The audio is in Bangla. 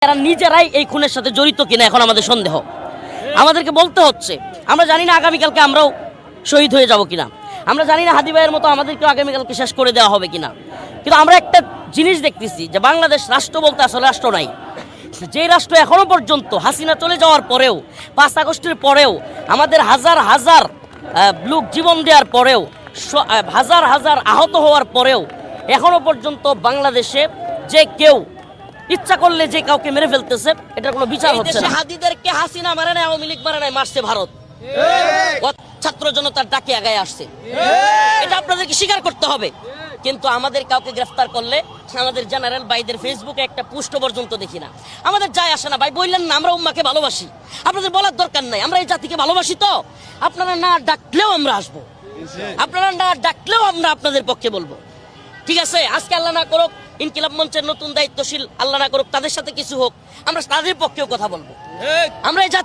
এরা নিজেরাই এই খুনের সাথে জড়িত কিনা এখন আমাদের সন্দেহ। আমাদেরকে বলতে হচ্ছে, আমরা জানি না আগামীকালকে আমরাও শহীদ হয়ে যাব কিনা, আমরা জানি না হাদি ভাইয়ের মতো আমাদেরকে আগামীকালকে শেষ করে দেওয়া হবে কিনা, কিন্তু আমরা একটা জিনিস দেখতেছি যে বাংলাদেশ রাষ্ট্র বলতে আসলে রাষ্ট্র নাই। যে রাষ্ট্র এখনো পর্যন্ত হাসিনা চলে যাওয়ার পরেও, 5 আগস্টের পরেও, আমাদের হাজার হাজার লোক জীবন দেওয়ার পরেও, হাজার হাজার আহত হওয়ার পরেও এখনো পর্যন্ত বাংলাদেশে যে কেউ ইচ্ছা করলে যে কাউকে মেরে ফেলতেছে, এটা কোনো বিচার হচ্ছে না। হাদিদেরকে হাসিনা মারে নাই, আওয়ামী লীগ মারে নাই, মারছে ভারত। ছাত্র জনতার ডাকে আগায় আসছে, এটা আপনাদেরকে স্বীকার করতে হবে। কিন্তু আমাদের কাউকে গ্রেফতার করলে আমাদের জেনারেল ভাইদের ফেসবুকে একটা পোস্ট পর্যন্ত দেখি না। আমাদের যায় আসে না ভাই, বললেন না আমরা উম্মাকে ভালোবাসি, আপনাদের বলার দরকার নাই আমরা এই জাতিকে ভালোবাসি। তো আপনারা না ডাকলেও আমরা আসবো, আপনারা না ডাকলেও আমরা আপনাদের পক্ষে বলবো, ঠিক আছে? আজকে আল্লাহ না করুক ইনকিলাব মঞ্চের নতুন দায়িত্বশীল, আল্লাহ না করুক তাদের সাথে কিছু হোক, আমরা তাদের পক্ষেও কথা বলবো। আমরা এই